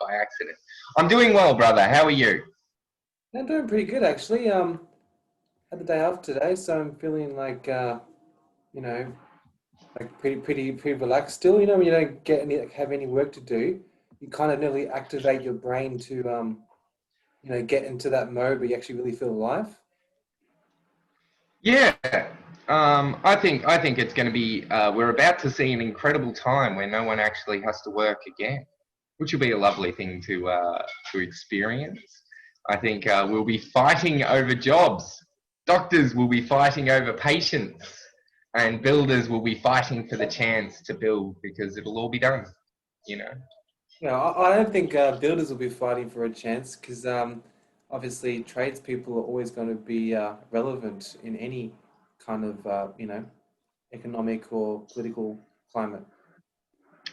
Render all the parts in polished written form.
by accident. I'm doing well, brother. How are you? I'm doing pretty good actually. Had the day off today, so I'm feeling like you know, like pretty relaxed still. You know, when you don't get any have any work to do, you kind of nearly activate your brain to get into that mode where you actually really feel alive. Yeah. I think it's going to be. We're about to see an incredible time where no one actually has to work again, which will be a lovely thing to experience. I think we'll be fighting over jobs. Doctors will be fighting over patients, and builders will be fighting for the chance to build because it'll all be done. You know. You know, I don't think builders will be fighting for a chance because obviously tradespeople are always going to be relevant in any kind of economic or political climate.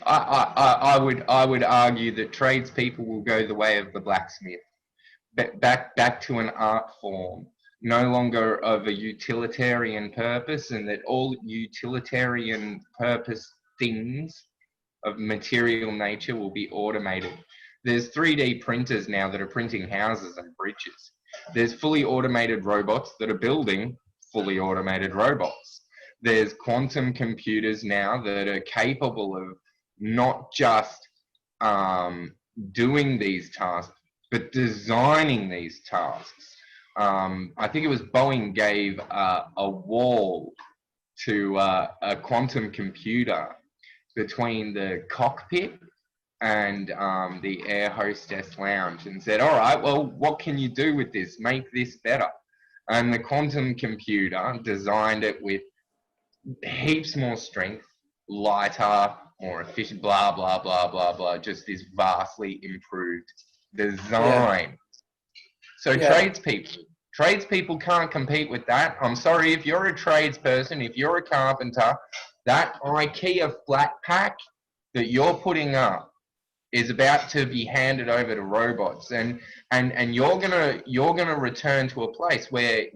I would argue that tradespeople will go the way of the blacksmith, back to an art form, no longer of a utilitarian purpose, and that all utilitarian purpose things of material nature will be automated. There's 3D printers now that are printing houses and bridges. There's fully automated robots that are building fully automated robots. There's quantum computers now that are capable of not just um, doing these tasks, but designing these tasks. I think it was Boeing gave a wall to a quantum computer between the cockpit and the air hostess lounge and said, all right, well, what can you do with this? Make this better. And the quantum computer designed it with heaps more strength, lighter, more efficient, blah, blah, blah, blah, blah, just this vastly improved Yeah, design. So yeah. tradespeople can't compete with that. I'm sorry, if you're a tradesperson, if you're a carpenter, that IKEA flat pack that you're putting up is about to be handed over to robots, and you're gonna return to a place where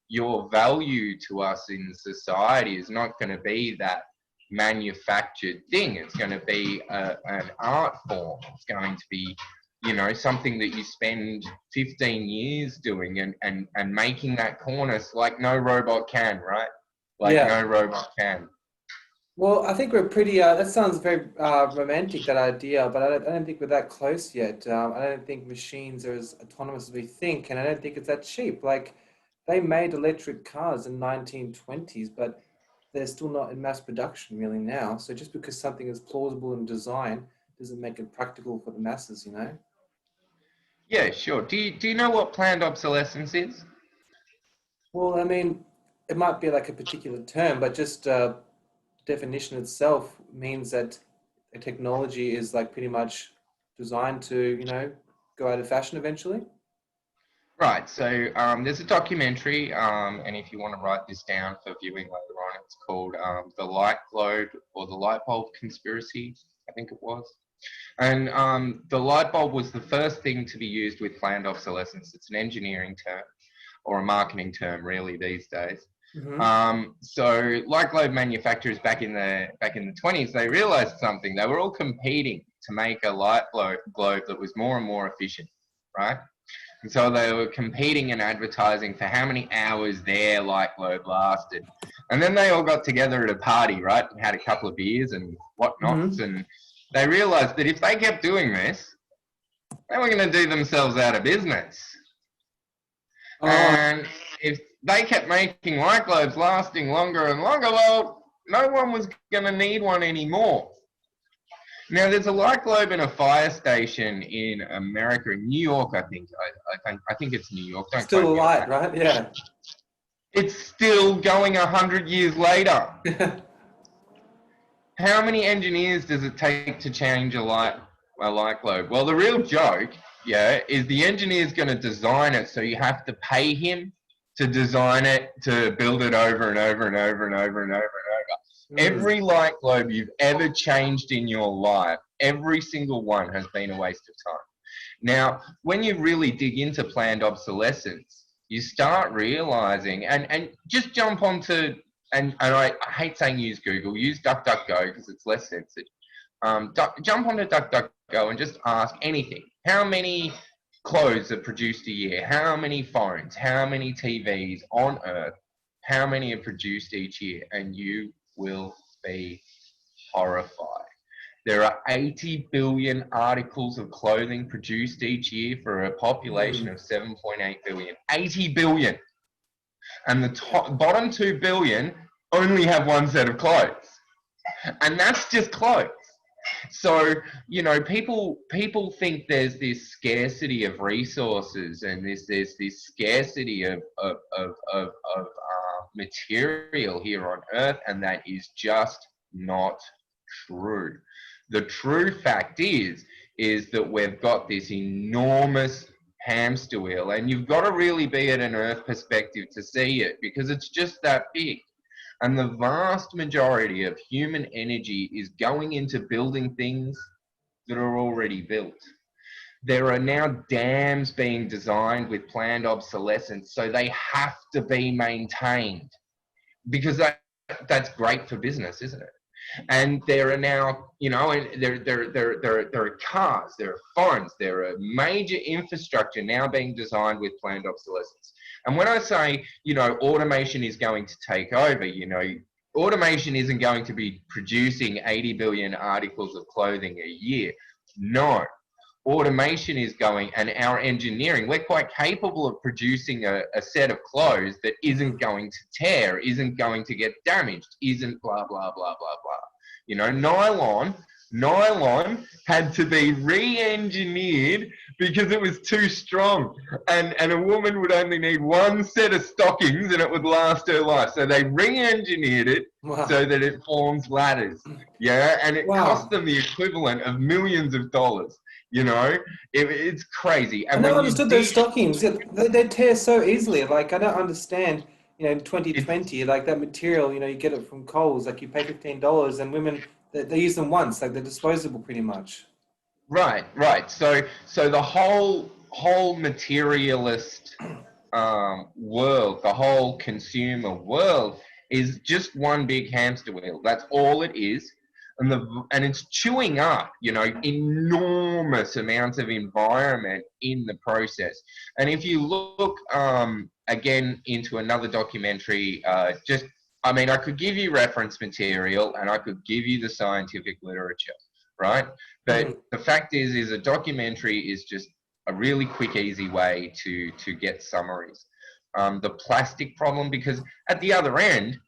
your value to us in society is not going to be that manufactured thing. It's going to be an art form. It's going to be, something that you spend 15 years doing and making that cornice like no robot can, right? Like Yeah. no robot can. Well, I think we're pretty, that sounds very romantic, that idea, but I don't think we're that close yet. I don't think machines are as autonomous as we think, and I don't think it's that cheap. Like, they made electric cars in 1920s, but they're still not in mass production really now. So just because something is plausible in design doesn't make it practical for the masses, you know? Yeah, sure. Do you know what planned obsolescence is? Well, I mean, it might be like a particular term, but just definition itself means that a technology is like pretty much designed to, go out of fashion eventually. Right. So there's a documentary, and if you want to write this down for viewing later on, it's called "The Light Globe" or "The Light Bulb Conspiracy," I think it was. And the light bulb was the first thing to be used with planned obsolescence. It's an engineering term or a marketing term, really, these days. Hmm. So light globe manufacturers back in the 20s, they realized something. They were all competing to make a globe that was more and more efficient, right? And so they were competing and advertising for how many hours their light globe lasted. And then they all got together at a party, right? And had a couple of beers and whatnots. Hmm. And they realized that if they kept doing this, they were going to do themselves out of business. Oh, And if they kept making light globes lasting longer and longer, well, no one was going to need one anymore. Now, there's a light globe in a fire station in America, in New York, I think. I think it's New York. Don't still quote a me on light, that. right? Yeah. It's still going 100 years later. How many engineers does it take to change a light globe? Well, the real joke, yeah, is the engineer's going to design it, so you have to pay him to design it, to build it over and over and over and over and over and over. Mm. Every light globe you've ever changed in your life, every single one has been a waste of time. Now, when you really dig into planned obsolescence, you start realizing, and just jump onto, and I hate saying use Google, use DuckDuckGo because it's less censored. Jump onto DuckDuckGo and just ask anything. How many clothes are produced a year? How many phones? How many TVs on Earth? How many are produced each year? And you will be horrified. There are 80 billion articles of clothing produced each year for a population of 7.8 billion. 80 billion. And the bottom 2 billion only have one set of clothes. And that's just clothes. So, you know, people think there's this scarcity of resources and there's this scarcity of material here on Earth, and that is just not true. The true fact is that we've got this enormous hamster wheel, and you've got to really be at an Earth perspective to see it, because it's just that big. And the vast majority of human energy is going into building things that are already built. There are now dams being designed with planned obsolescence, so they have to be maintained, because that's great for business, isn't it? And there are now, you know, there are cars, there are phones, there are major infrastructure now being designed with planned obsolescence. And when I say, you know, automation is going to take over, you know, automation isn't going to be producing 80 billion articles of clothing a year. No. Automation is going, and our engineering, we're quite capable of producing a set of clothes that isn't going to tear, isn't going to get damaged, isn't blah, blah, blah, blah, blah. You know, nylon had to be re-engineered because it was too strong. And a woman would only need one set of stockings and it would last her life. So they re-engineered it so that it forms ladders. Yeah, and it cost them the equivalent of millions of dollars. You know, it's crazy. And I never understood those stockings. They tear so easily. Like, I don't understand, you know, in 2020, like that material, you know, you get it from Kohl's, like you pay $15 and women, they use them once, like they're disposable pretty much. Right. So the whole materialist world, the whole consumer world is just one big hamster wheel. That's all it is. And it's chewing up, you know, enormous amounts of environment in the process. And if you look again into another documentary, I could give you reference material and I could give you the scientific literature, right? But the fact is a documentary is just a really quick, easy way to get summaries. The plastic problem, because at the other end,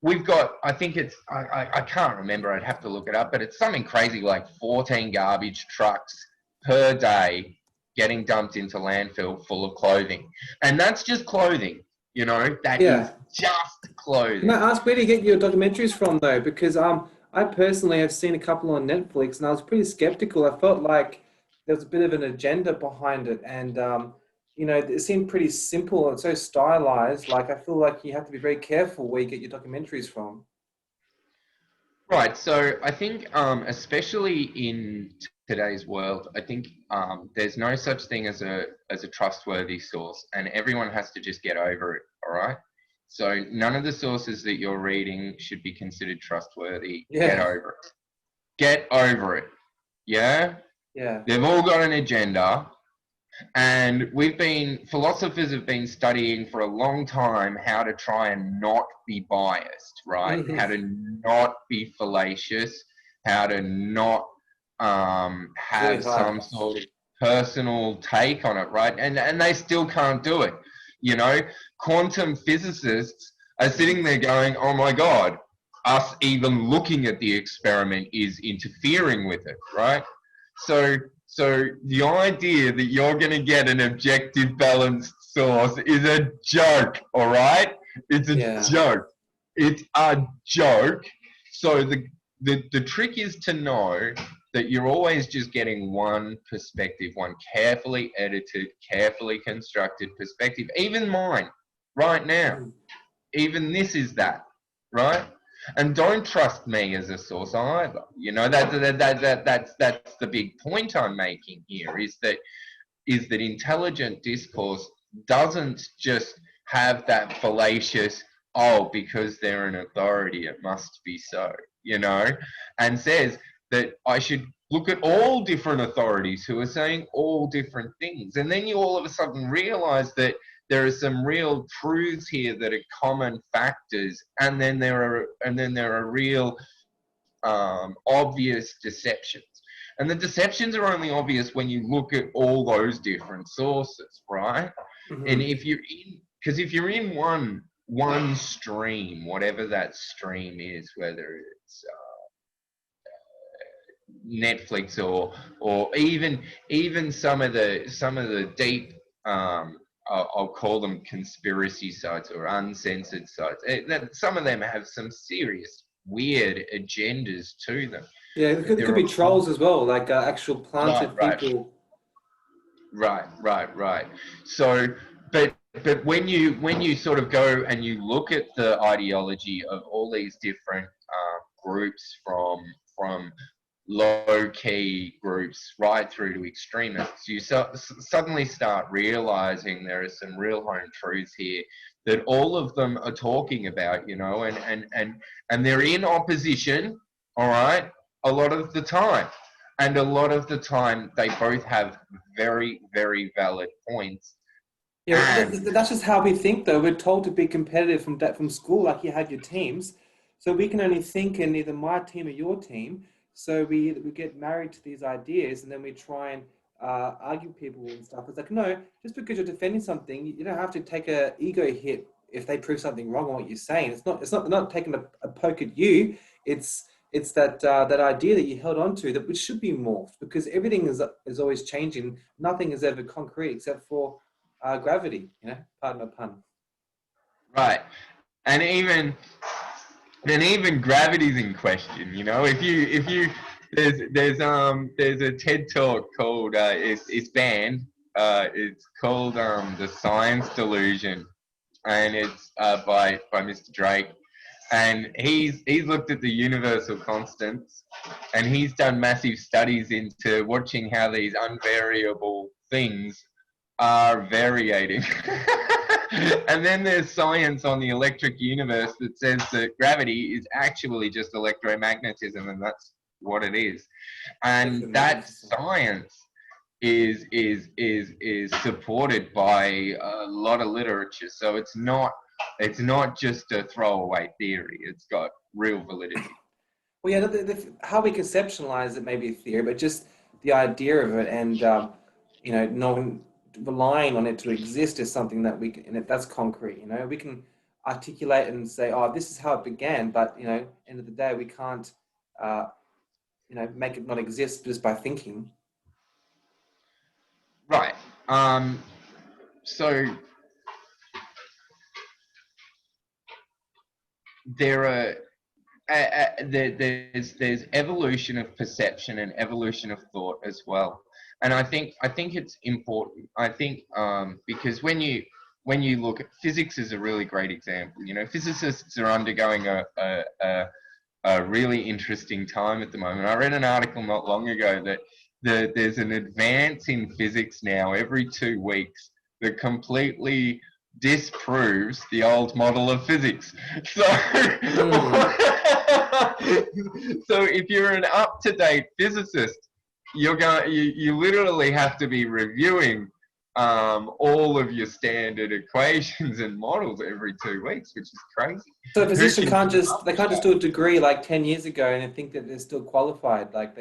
we've got, I think it's, I can't remember, I'd have to look it up, but it's something crazy like 14 garbage trucks per day getting dumped into landfill full of clothing. And that's just clothing, you know, that is just clothing. Can I ask, where do you get your documentaries from though? Because I personally have seen a couple on Netflix and I was pretty skeptical. I felt like there was a bit of an agenda behind it, and you know, it seemed pretty simple and so stylized. Like, I feel like you have to be very careful where you get your documentaries from. Right. So I think, especially in today's world, I think there's no such thing as a trustworthy source, and everyone has to just get over it. All right. So none of the sources that you're reading should be considered trustworthy. Yeah. Get over it. Get over it. Yeah. Yeah. They've all got an agenda. And philosophers have been studying for a long time how to try and not be biased, right? How to not be fallacious, how to not have some sort of personal take on it, right? And they still can't do it. You know, quantum physicists are sitting there going, oh my God, us even looking at the experiment is interfering with it, right? So the idea that you're going to get an objective, balanced source is a joke, all right? It's a joke. It's a joke. So the trick is to know that you're always just getting one perspective, one carefully edited, carefully constructed perspective. Even mine, right now. Even this is that, right? And don't trust me as a source either. You know, that's the big point I'm making here, is that intelligent discourse doesn't just have that fallacious, oh, because they're an authority, it must be so, you know, and says, that I should look at all different authorities who are saying all different things. And then you all of a sudden realize that there are some real truths here that are common factors, and then there are real obvious deceptions. And the deceptions are only obvious when you look at all those different sources, right? And Hmm. if you're in, because if you're in one stream, whatever that stream is, whether it's Netflix or even some of the deep I'll call them conspiracy sites or uncensored sites. Some of them have some serious weird agendas to them. Yeah, it There could are be trolls as well, like actual right, planted right, people. right. So, but when you sort of go and you look at the ideology of all these different groups from low key groups right through to extremists, you suddenly start realizing there are some real home truths here that all of them are talking about, and they're in opposition, all right, a lot of the time. And a lot of the time, they both have very, very valid points. Yeah, And that's just how we think, though. We're told to be competitive from school, like you had your teams. So we can only think in either my team or your team. So we get married to these ideas, and then we try and argue people and stuff. It's like, no, just because you're defending something, you don't have to take a ego hit if they prove something wrong on what you're saying. It's not they're not taking a poke at you. It's that idea that you held on to, that which should be morphed, because everything is always changing. Nothing is ever concrete except for gravity, pardon my pun. right, and even gravity's in question. If you there's a TED talk called it's banned. It's called the Science Delusion, and it's by Mr. Drake, and he's looked at the universal constants, and he's done massive studies into watching how these unvariable things are variating. And then there's science on the electric universe that says that gravity is actually just electromagnetism, and that's what it is. And that Electromagnetism. science is supported by a lot of literature. So it's not just a throwaway theory. It's got real validity. Well, yeah, how we conceptualize it may be a theory, but just the idea of it, and knowing, relying on it to exist is something that we can, and that's concrete. We can articulate and say, oh, this is how it began, but end of the day, we can't, uh, make it not exist just by thinking. Right. So there are there's evolution of perception and evolution of thought as well, and I think it's important. I think because when you look at physics is a really great example. Physicists are undergoing a really interesting time at the moment. I read an article not long ago that there's an advance in physics now every 2 weeks that completely disproves the old model of physics. So, Hmm. so if you're an up-to-date physicist, you literally have to be reviewing all of your standard equations and models every 2 weeks, which is crazy. So a Who physician can can't keep just up they with can't just that? do a degree like 10 years ago and think that they're still qualified. Like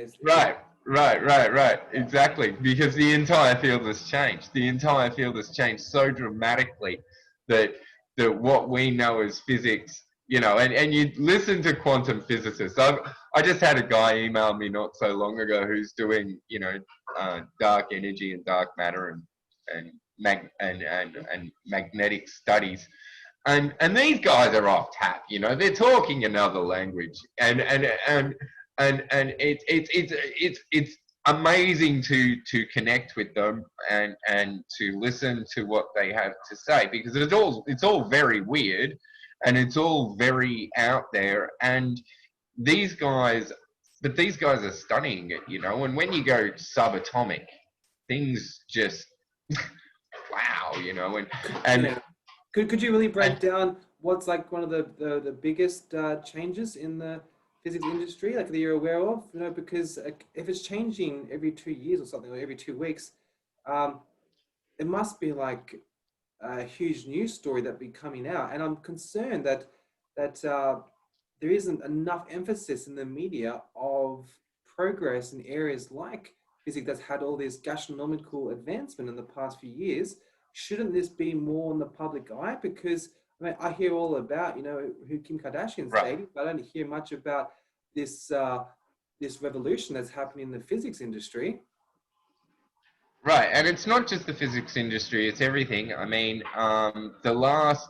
Right, right. Exactly. Because the entire field has changed. The entire field has changed so dramatically that what we know as physics, and you listen to quantum physicists. I just had a guy email me not so long ago who's doing, dark energy and dark matter and magnetic studies. And these guys are off tap, they're talking another language, and it's amazing to connect with them and to listen to what they have to say, because it's all very weird and it's all very out there, and these guys these guys are studying it, and when you go subatomic, things just wow, and yeah. Could you really and break down what's like one of the biggest changes in the physics industry, like that you're aware of? You know, because if it's changing every 2 years or something, or every 2 weeks, um, it must be like a huge news story that be coming out, and I'm concerned that there isn't enough emphasis in the media of progress in areas like physics that's had all this gastronomical advancement in the past few years. Shouldn't this be more in the public eye? Because I mean, I hear all about who Kim Kardashian's Right. dating, but I don't hear much about this this revolution that's happening in the physics industry. Right, and it's not just the physics industry; it's everything. I mean, the last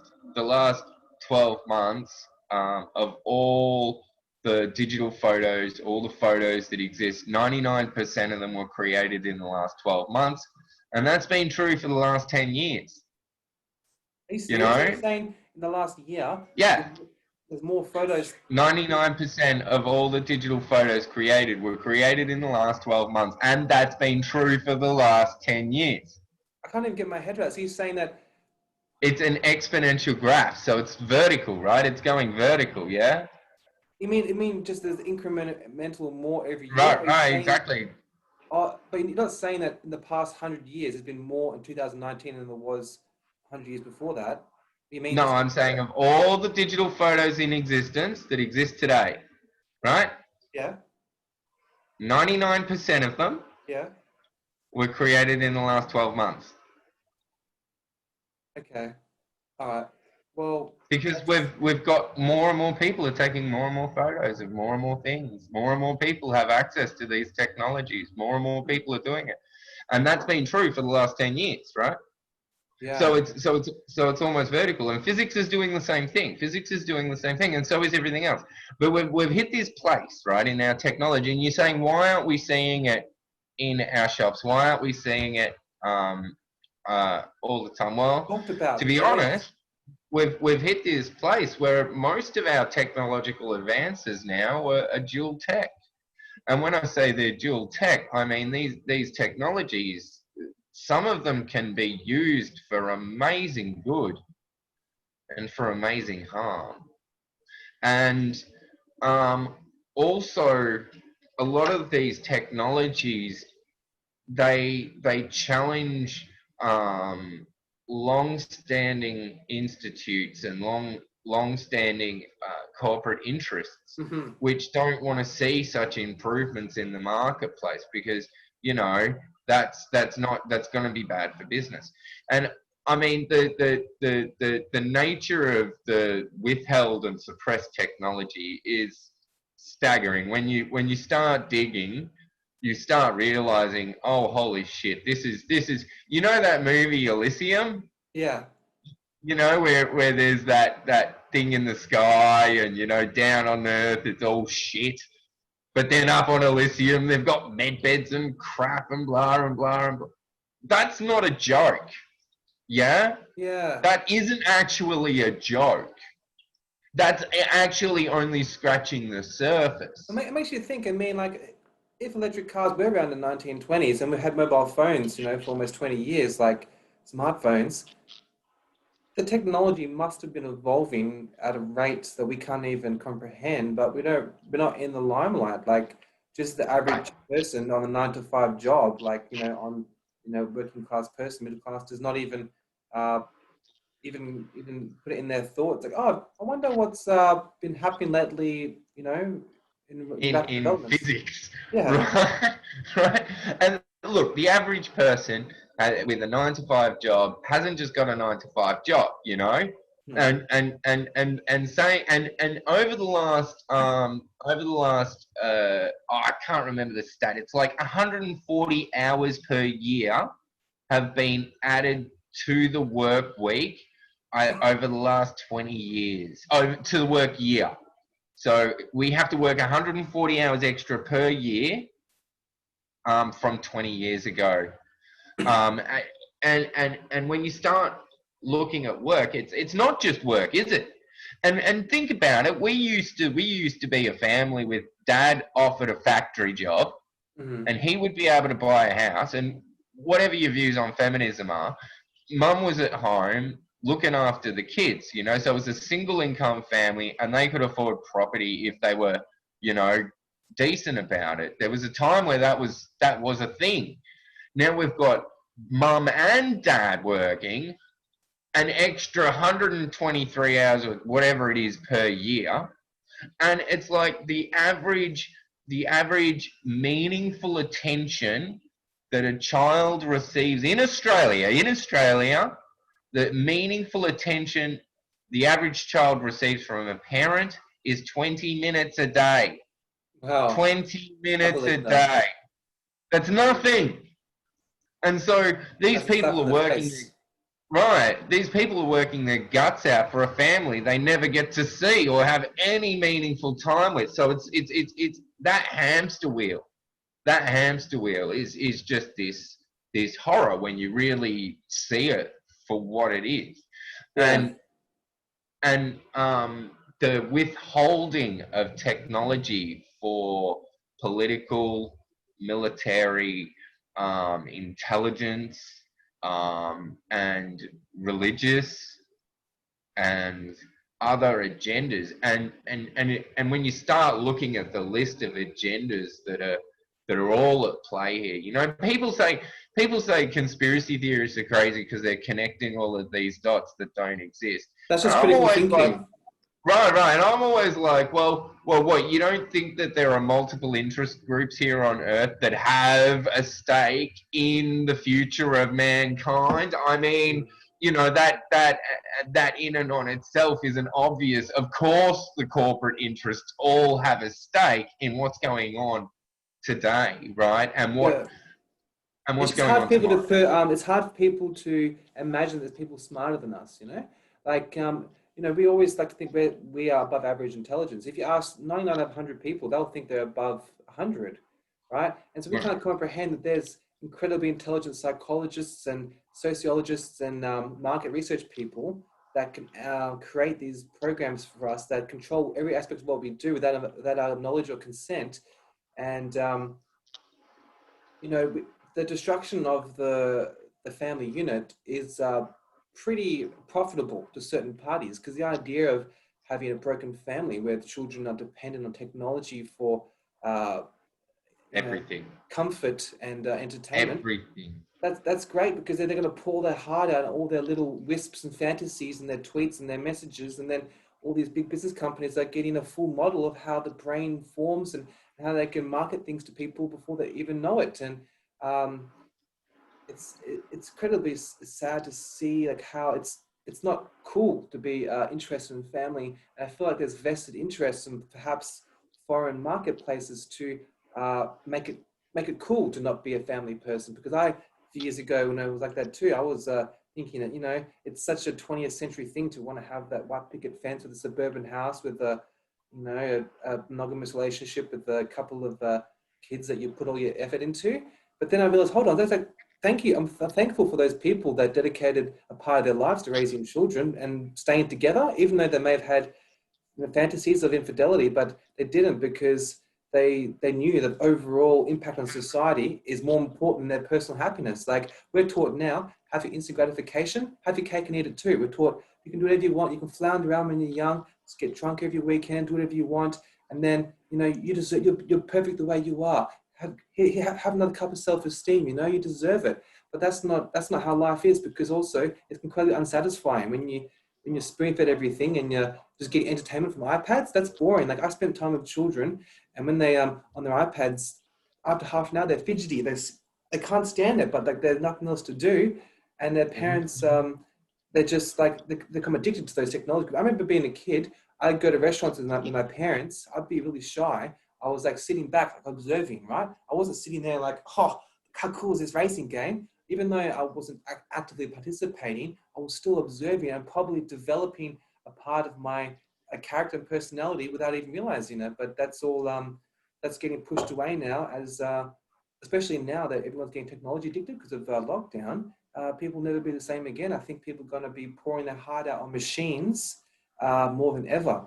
12 months of all the digital photos, all the photos that exist, 99% of them were created in the last 12 months, and that's been true for the last 10 years. Are you You serious? Are you know? saying in the last year there's Yeah, there's more photos? 99% of all the digital photos created were created in the last 12 months, and that's been true for the last 10 years. I can't even get my head around it. So you're saying that It's an exponential graph, so it's vertical, right? It's going vertical, yeah? you mean just there's incremental more every year? Or Right, are you right, saying exactly. but you're not saying that in the past 100 years there's been more in 2019 than there was 100 years before that. You mean No, just I'm saying of all the digital photos in existence that exist today, right? yeah, 99% of them yeah, were created in the last 12 months. okay, all right. Well, Because that's we've got more and more people are taking more and more photos of more and more things. More and more people have access to these technologies. More and more people are doing it. And that's been true for the last 10 years, right? yeah, So it's almost vertical, and physics is doing the same thing. Physics is doing the same thing, and so is everything else. But we've hit this place, right, in our technology, and you're saying, why aren't we seeing it in our shops? Why aren't we seeing it all the time? Well, talked to about, be yes, honest, we've hit this place where most of our technological advances now are dual tech. And when I say they're dual tech, I mean these technologies, some of them can be used for amazing good and for amazing harm. And um, also, a lot of these technologies, they challenge um, long-standing institutes and long-standing corporate interests, hmm, which don't want to see such improvements in the marketplace because you know that's going to be bad for business. And I mean the nature of the withheld and suppressed technology is staggering. When you start digging, you start realizing, oh, holy shit, this is you know that movie Elysium, yeah, where there's that thing in the sky and down on Earth it's all shit, but then up on Elysium they've got med beds and crap and blah and blah and blah. That's not a joke, yeah. yeah. That isn't actually a joke. That's actually only scratching the surface. It makes you think. I mean, like, if electric cars were around in the 1920s and we had mobile phones, for almost 20 years, like smartphones, the technology must have been evolving at a rate that we can't even comprehend, but we're not in the limelight. Like, just the average person on a 9 to 5 job, like, on, working class person, middle class, does not uh, even put it in their thoughts. Like, oh, I wonder what's been happening lately, in in rapid in developments. physics, Yeah. right? Right. And look, the average person with a 9 to 5 job hasn't just got a 9 to 5 job, Hmm. and saying and over the last I can't remember the stat. It's like 140 hours per year have been added to the work week over the last 20 years, over to the work year. So we have to work 140 hours extra per year from 20 years ago. Um, and when you start looking at work, it's not just work, is it? And think about it. We used to be a family with dad offered a factory job, Hmm. and he would be able to buy a house. And whatever your views on feminism are, mum was at home looking after the kids. So it was a single income family, and they could afford property if they were you know, decent about it. There was a time where that was a thing. Now we've got mum and dad working an extra 123 hours or whatever it is per year, and it's like the average meaningful attention that a child receives in Australia, the meaningful attention the average child receives from a parent is 20 minutes a day. Wow, 20 I minutes a believe that. day. That's nothing. And so these That's a slap people in are the working, face. right, these people are working their guts out for a family they never get to see or have any meaningful time with. So it's that hamster wheel. That hamster wheel is just this horror when you really see it for what it is. Yeah, And the withholding of technology for political, military, intelligence, and religious and other agendas, and when you start looking at the list of agendas that are all at play here, you know, people say conspiracy theorists are crazy because they're connecting all of these dots that don't exist. that's And just I'm critical always like, thinking. right. And I'm always like, well, what? You don't think that there are multiple interest groups here on Earth that have a stake in the future of mankind? I mean, you know, that in and on itself is an obvious. Of course, the corporate interests all have a stake in what's going on today, right? Yeah. And It's what's just going hard for on people to tomorrow. put, it's hard for people to imagine there's people smarter than us, you know? Like, we always like to think we are above average intelligence. If you ask 99 out of 100 people, they'll think they're above 100, right? And so we Right. can't comprehend that there's incredibly intelligent psychologists and sociologists and market research people that can create these programs for us that control every aspect of what we do without our knowledge or consent. And, you know, the destruction of the family unit is pretty profitable to certain parties because the idea of having a broken family where the children are dependent on technology for uh, you know Everything. comfort and entertainment, Everything. that's great because they're going to pour their heart out, all their little wisps and fantasies and their tweets and their messages, and then all these big business companies are getting a full model of how the brain forms and how they can market things to people before they even know it. And um, it's incredibly sad to see like how it's not cool to be interested in family. And I feel like there's vested interests in perhaps foreign marketplaces to make it cool to not be a family person. Because a few years ago when I was like that too, I was thinking that it's such a 20th century thing to want to have that white picket fence with a suburban house with a monogamous relationship with a couple of kids that you put all your effort into. But then I realized, hold on, that's like, thank you. I'm thankful for those people that dedicated a part of their lives to raising children and staying together, even though they may have had fantasies of infidelity, but they didn't because they knew that overall impact on society is more important than their personal happiness. Like we're taught now, have your instant gratification, have your cake and eat it too. We're taught you can do whatever you want. You can flounder around when you're young, just get drunk every weekend, do whatever you want, and then you deserve. You're perfect the way you are. Have another cup of self-esteem. You deserve it. But that's not how life is, because also it's incredibly unsatisfying when you're spoon-fed everything and you just get entertainment from iPads. That's boring. Like I spent time with children, and when they on their iPads, after half an hour they're fidgety. They can't stand it, but like there's nothing else to do, and their parents they're just like they become addicted to those technologies. I remember being a kid. I'd go to restaurants with my parents. I'd be really shy. I was like sitting back, like observing. Right, I wasn't sitting there like, oh, how cool is this racing game? Even though I wasn't actively participating, I was still observing and probably developing a part of my character and personality without even realizing it. But that's all that's getting pushed away now, as especially now that everyone's getting technology addicted because of lockdown. People will never be the same again. I think people are going to be pouring their heart out on machines more than ever.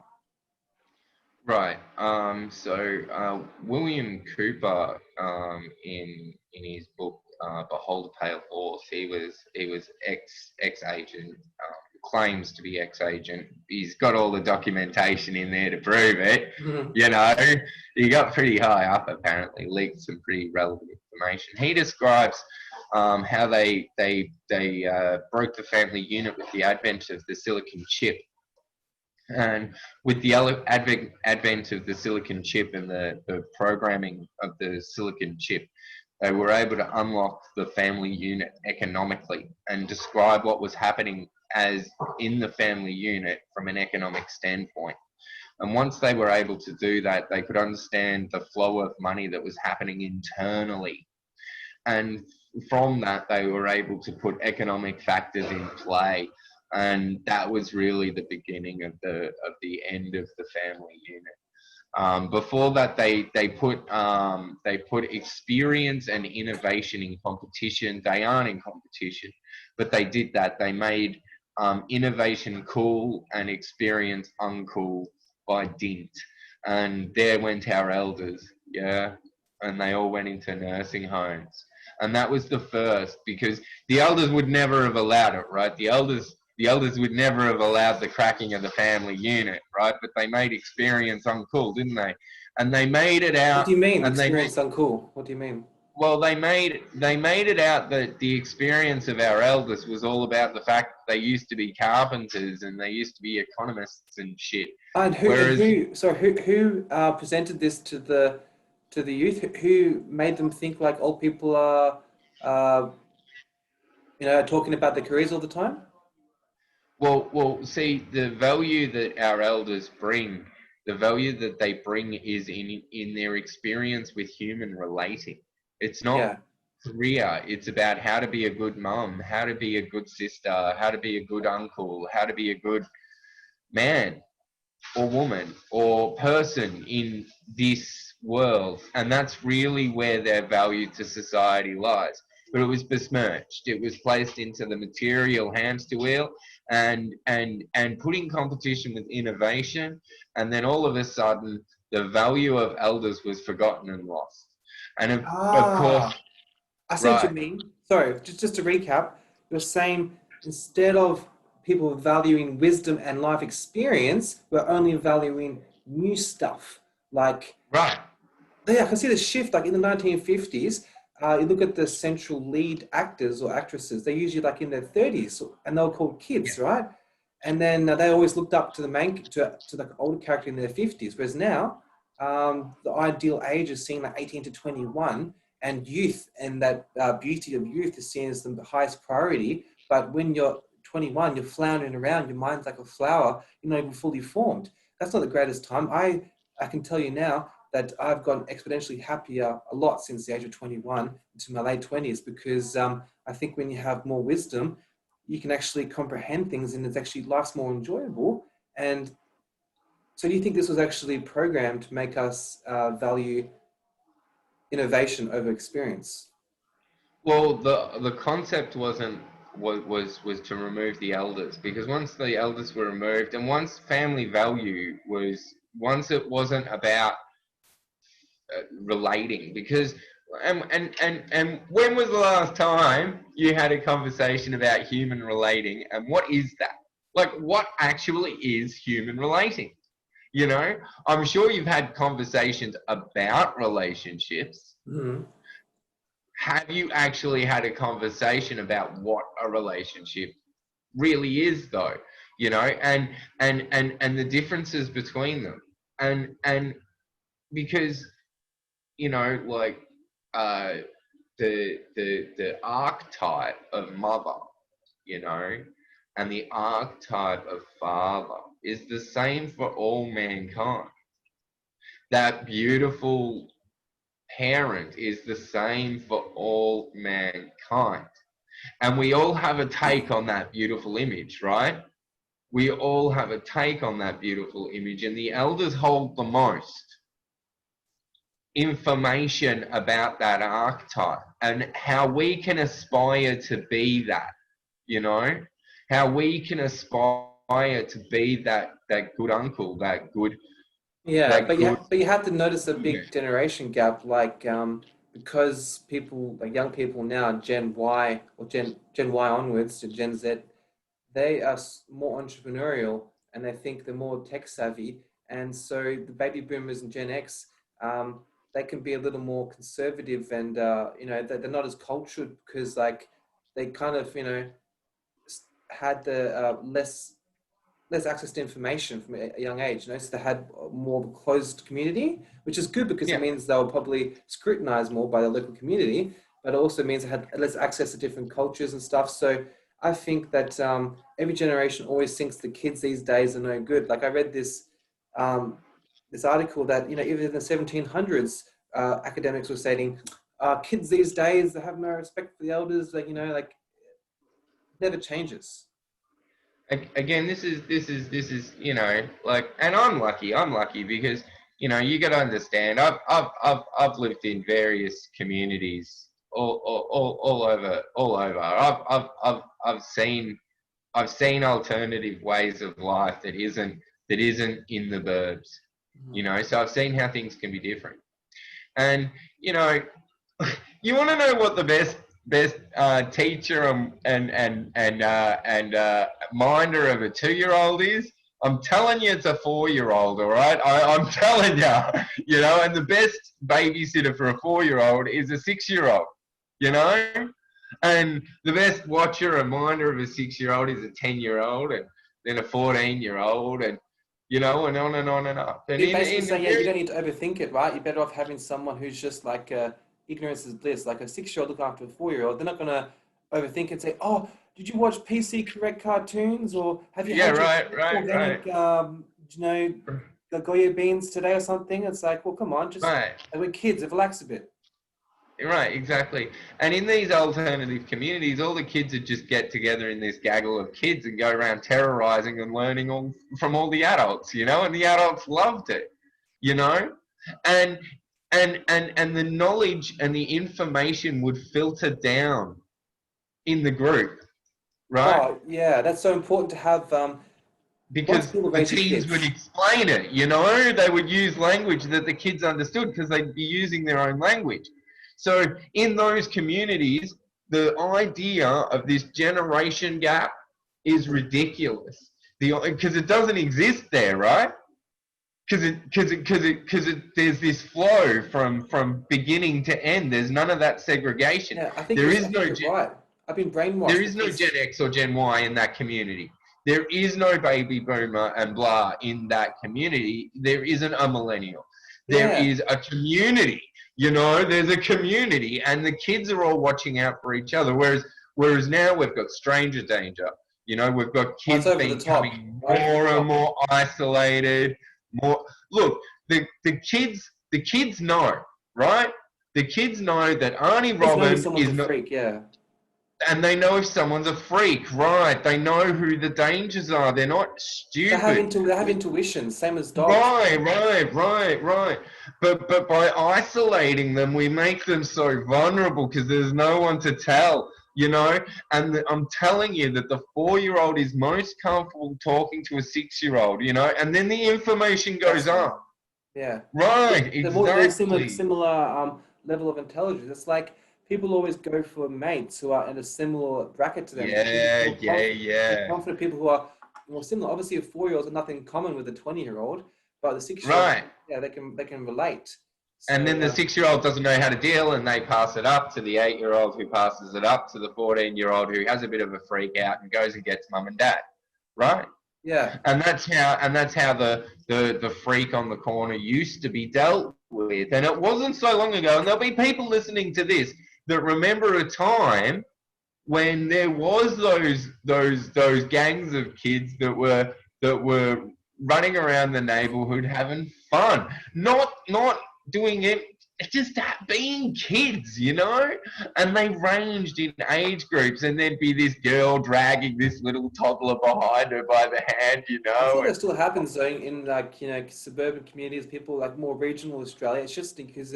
Right. William Cooper, in his book Behold a Pale Horse, he was ex agent. claims to be ex-agent. He's got all the documentation in there to prove it. Mhm. You know, he got pretty high up apparently, leaked some pretty relevant information. He describes how they broke the family unit with the advent of the silicon chip. And with the advent of the silicon chip and the programming of the silicon chip, they were able to unlock the family unit economically and describe what was happening as in the family unit from an economic standpoint. And once they were able to do that, they could understand the flow of money that was happening internally. And from that, they were able to put economic factors in play. And that was really the beginning of the end of the family unit. Before that, they put experience and innovation in competition. They aren't in competition, but they did that. They made innovation cool and experience uncool by dint. And there went our elders, yeah, and they all went into nursing homes. And that was the first, because the elders would never have allowed it, right? The elders would never have allowed the cracking of the family unit, right? But they made experience uncool, didn't they? And they made it What out, do you mean and experience uncool? What do you mean? well, they made it out that the experience of our elders was all about the fact that they used to be carpenters and they used to be economists and shit. And who and Whereas, who so who presented this to the youth? Who made them think like old people are uh, talking about their careers all the time? see, the value that our elders bring, the value that they bring is in their experience with human relating. It's not Yeah. career. It's about how to be a good mum, how to be a good sister, how to be a good uncle, how to be a good man or woman or person in this world. And that's really where their value to society lies. But it was besmirched. It was placed into the material hamster wheel and putting competition with innovation. And then all of a sudden, the value of elders was forgotten and lost. And of course, Ah, I see what you right, mean. Sorry, just to recap, you're saying instead of people valuing wisdom and life experience, we're only valuing new stuff. Like, right, yeah, I can see the shift. Like in the 1950s, you look at the central lead actors or actresses, they're usually like in their 30s and they were called yeah, kids, right? And then they always looked up to the to the older character in their 50s. Whereas now, the ideal age is seen like 18 to 21, and youth and that beauty of youth is seen as the highest priority. But when you're 21, you're floundering around, your mind's like a flower, you're not even fully formed. That's not the greatest time. I can tell you now that I've gotten exponentially happier a lot since the age of 21 into my late 20s because I think when you have more wisdom, you can actually comprehend things and it's actually life's more enjoyable. And so do you think this was actually programmed to make us value innovation over experience? well, the concept wasn't was to remove the elders, because once the elders were removed and once family value was, once it wasn't about relating, because and when was the last time you had a conversation about human relating, and what is that? Like, what actually is human relating? You know, I'm sure you've had conversations about relationships. Mhm. Have you actually had a conversation about what a relationship really is, though? You know, and the differences between them, and because, you know, like, uh the archetype of mother, you know, and the archetype of father is the same for all mankind. That beautiful parent is the same for all mankind. And we all have a take on that beautiful image, right? We all have a take on that beautiful image, and the elders hold the most information about that archetype and how we can aspire to be that, you know, how we can aspire to be that good uncle, Yeah, that good but you have to notice a human. big generation gap, like because people like young people now, Gen Y or Gen Y onwards to Gen Z, they are more entrepreneurial and they think they're more tech savvy. And so the baby boomers and Gen X, um, they can be a little more conservative and, they're not as cultured because like they kind of, had the less access to information from a young age. So they had more of a closed community, which is good because it Yeah. means they were probably scrutinized more by the local community, but it also means they had less access to different cultures and stuff. So I think that every generation always thinks the kids these days are no good. Like I read um, this article that even in the 1700s, academics were stating kids these days they have no respect for the elders. Like never changes. Again, this is like, and I'm lucky because you got to understand, I've lived in various communities all over. I've seen alternative ways of life that isn't in the burbs, Mhm. so I've seen how things can be different. And you know you want to know what the best teacher and minder of a 2-year-old is? I'm telling you, it's a 4-year-old. All right, I'm telling you, and the best babysitter for a 4-year-old is a 6-year-old. You know, and the best watcher and minder of a 6-year-old is a 10-year-old, and then a 14-year-old, and and on and on and up. And You're in basically in the saying, yeah, you very don't need to overthink it, right? You're better off having someone who's just like ignorance is bliss, like a 6-year-old looking after a 4-year-old. They're not gonna overthink and say, oh, did you watch PC correct cartoons, or have you Yeah, had your right, right, right, organic, the Goya beans today or something? It's like, well, come on, just right. we're kids, relax a bit. Right, exactly. And in these alternative communities, all the kids would just get together in this gaggle of kids and go around terrorizing and learning all from all the adults, and the adults loved it, you know? And and the knowledge and the information would filter down in the group, right? Oh, yeah, that's so important to have. Once Because people the raise your teens would kids. explain it, they would use language that the kids understood because they'd be using their own language. So in those communities, the idea of this generation gap is ridiculous. Because it doesn't exist there, right? There's this flow from beginning to end. There's none of that segregation. Yeah, I think There you're. is I think no you're right. I've been there brainwashed is no Gen because X or Gen Y in that community. There is no baby boomer and blah in that community. There isn't a millennial. There yeah, is a community. There's a community, and the kids are all watching out for each other. Whereas now we've got stranger danger. We've got oh, it's kids over the top. becoming Over the more and top. more isolated. More look, the kids know, right? The kids know that Auntie Kids know if Robin someone's is a not, freak. Yeah, and they know if someone's a freak, right? They know who the dangers are. They're not stupid. they have intuition, same as dogs. Right. But by isolating them, we make them so vulnerable because there's no one to tell, And I'm telling you that the 4-year-old is most comfortable talking to a 6-year-old, and then the information goes Trust me. up. Yeah, Right, there's similar exactly. level of intelligence. It's like people always go for mates who are in a similar bracket to them. They Yeah, feel yeah, feel yeah. confident people who are more similar. Obviously, a 4-year-old has nothing in common with a 20-year-old, but the 6-year-old, Right. yeah, they can relate. And So then the 6-year-old doesn't know how to deal, and they pass it up to the 8-year-old, who passes it up to the 14-year-old, who has a bit of a freak out and goes and gets mum and dad, right? yeah, And that's how the freak on the corner used to be dealt with, and it wasn't so long ago. And there'll be people listening to this that remember a time when there was those gangs of kids that were running around the neighborhood having fun, not doing it, just being kids, and they ranged in age groups, and there'd be this girl dragging this little toddler behind her by the hand, I'm sure and that still happens though in like suburban communities, people like more regional Australia. It's just because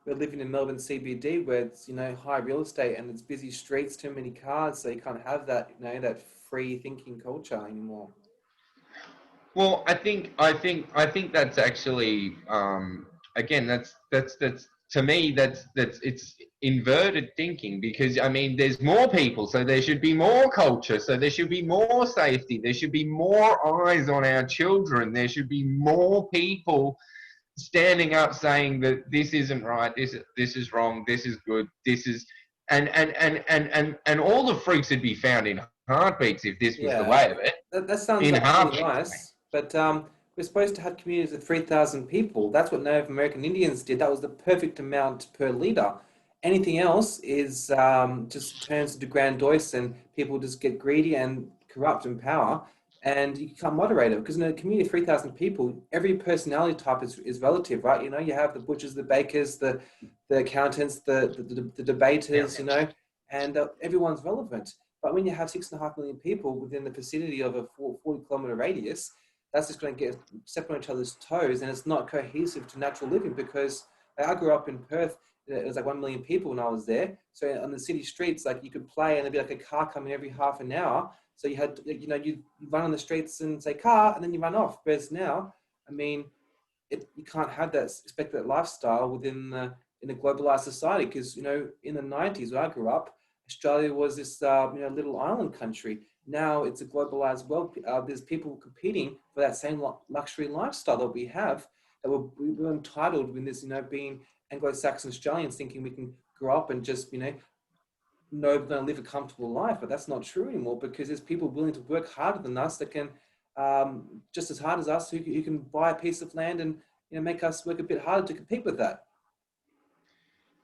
we're living in Melbourne CBD where it's high real estate and it's busy streets, too many cars, so you can't have that that free thinking culture anymore. well, I think that's actually, again, that's to me, that's it's inverted thinking, because I mean, there's more people, so there should be more culture, so there should be more safety, there should be more eyes on our children, there should be more people standing up saying that this isn't right, this is wrong, this is good, this is, and all the freaks would be found in heartbeats if this was the Yeah, way of it. that sounds In like really heartbeats. nice, but we're supposed to have communities of 3,000 people. That's what Native American Indians did. That was the perfect amount per leader. Anything else is just turns into grandiose, and people just get greedy and corrupt in power, and you can't moderate it because in a community of 3,000 people, every personality type is relative, right? You know, you have the butchers, the bakers, the accountants, the debaters, you know, and everyone's relevant. But when you have 6.5 million people within the vicinity of a 40-kilometer radius, that's just going to get step on each other's toes, and it's not cohesive to natural living. Because I grew up in Perth, it was like 1 million people when I was there. So on the city streets, like you could play, and there'd be like a car coming every half an hour. So you had, you know, you run on the streets and say car, and then you run off. Whereas now, I mean, you can't have that, expect that lifestyle in a globalized society. Because you know, in the 90s when I grew up, Australia was this you know, little island country. Now it's a globalized world. There's people competing for that same luxury lifestyle that we have. That we're entitled in this, you know, being Anglo-Saxon Australians, thinking we can grow up and just, you know, going to live a comfortable life. But that's not true anymore, because there's people willing to work harder than us that can, just as hard as us, who can buy a piece of land and, you know, make us work a bit harder to compete with that.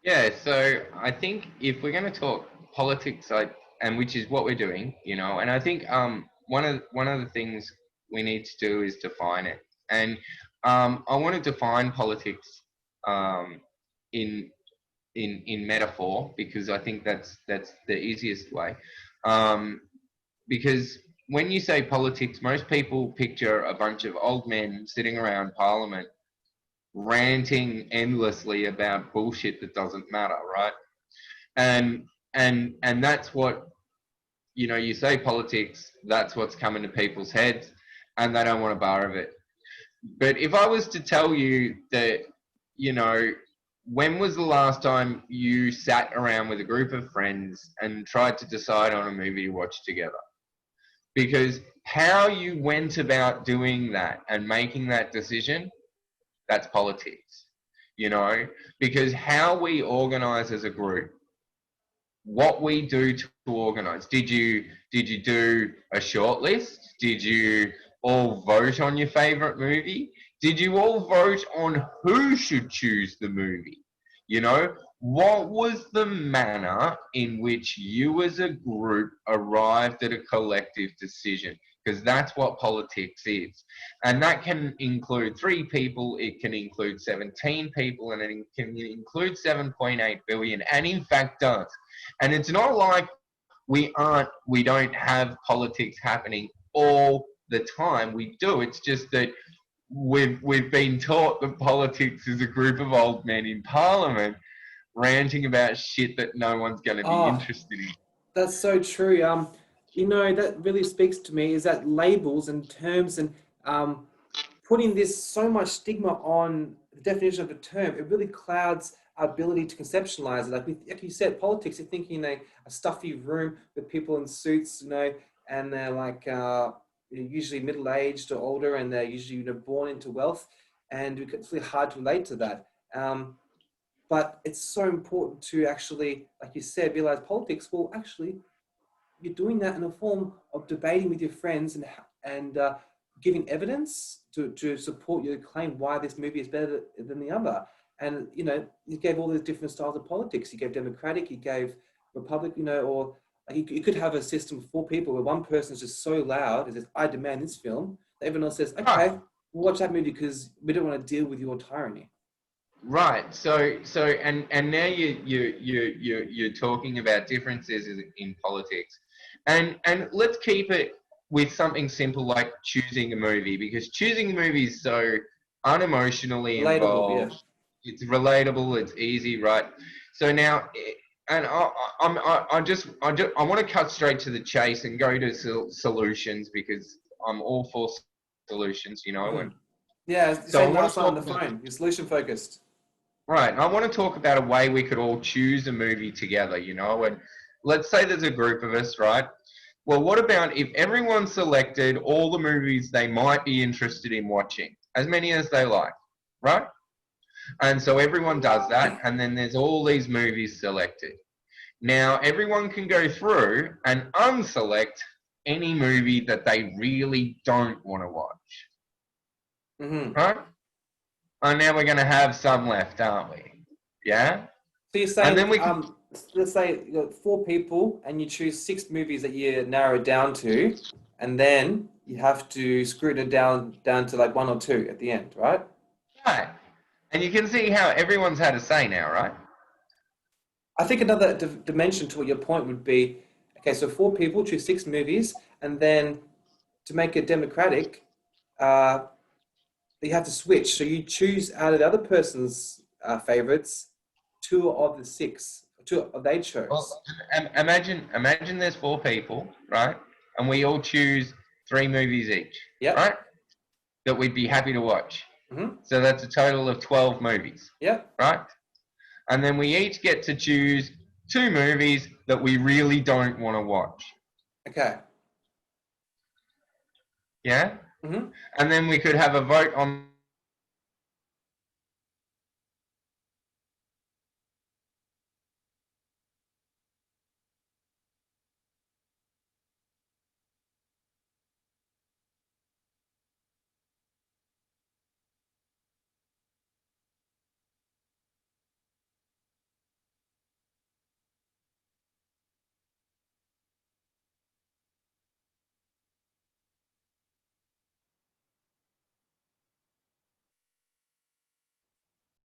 Yeah, so I think if we're going to talk politics, and which is what we're doing, you know, and I think one of the things we need to do is define it, and I want to define politics um, in in metaphor, because I think that's the easiest way, um, because when you say politics, most people picture a bunch of old men sitting around Parliament ranting endlessly about bullshit that doesn't matter, right? And and that's what, you know, you say politics, that's what's coming to people's heads, and they don't want a bar of it. But if I was to tell you that, you know, when was the last time you sat around with a group of friends and tried to decide on a movie to watch together? Because how you went about doing that and making that decision, that's politics, you know, because how we organize as a group, what we do to organize. Did you do a short list? Did you all vote on your favorite movie? Did you all vote on who should choose the movie? You know, what was the manner in which you as a group arrived at a collective decision? Because that's what politics is. And that can include 3 people, it can include 17 people, and it can include 7.8 billion, and in fact does. And it's not like we don't have politics happening all the time. We do. It's just that we've been taught that politics is a group of old men in Parliament ranting about shit that no one's going to be Oh, interested in. that's so true. You know, that really speaks to me, is that labels and terms and putting this so much stigma on the definition of a term, it really clouds our ability to conceptualize it. Like you said, politics, you're thinking a stuffy room with people in suits, you know, and they're like usually middle-aged or older, and they're usually, you know, born into wealth, and it's really hard to relate to that. But it's so important to actually, like you said, realize politics. Well, actually, you're doing that in a form of debating with your friends and giving evidence to support your claim why this movie is better than the other. And you know, you gave all these different styles of politics. You gave Democratic, you gave Republic, you know, or like you could have a system for people where one person is just so loud and says, "I demand this film," that everyone else says, Right, "Okay, we'll watch that movie because we don't want to deal with your tyranny." right. So and now you're talking about differences in politics, and let's keep it with something simple like choosing a movie, because choosing a movie is so unemotionally Relatable, yeah. involved. It's relatable. It's easy, right? So now, and I want to cut straight to the chase and go to solutions, because I'm all for solutions, you know. Hmm. And Yeah, you so I said want last to night on talk the about, phone, you're solution focused. Right, and I want to talk about a way we could all choose a movie together, you know, and let's say there's a group of us, right? Well, what about if everyone selected all the movies they might be interested in watching, as many as they like, right? And so everyone does that, and then there's all these movies selected. Now, everyone can go through and unselect any movie that they really don't want to watch, Mm-hmm. right? And now we're going to have some left, aren't we? Yeah? So you're And then saying, we can, let's say you got 4 people and you choose 6 movies that you narrow it down to, and then you have to screw it down to like 1 or 2 at the end, right? right. And you can see how everyone's had a say now, right? I think another dimension to what your point would be, okay, so 4 people choose 6 movies, and then to make it democratic, uh, you have to switch. So you choose out of the other person's favorites, 2 of the 6, two they chose. Well, imagine there's 4 people, right? And we all choose 3 movies each, Yep. right? That we'd be happy to watch. Mm-hmm. So that's a total of 12 movies, Yep. right? And then we each get to choose 2 movies that we really don't want to watch. Okay. Yeah? Mm-hmm. And then we could have a vote on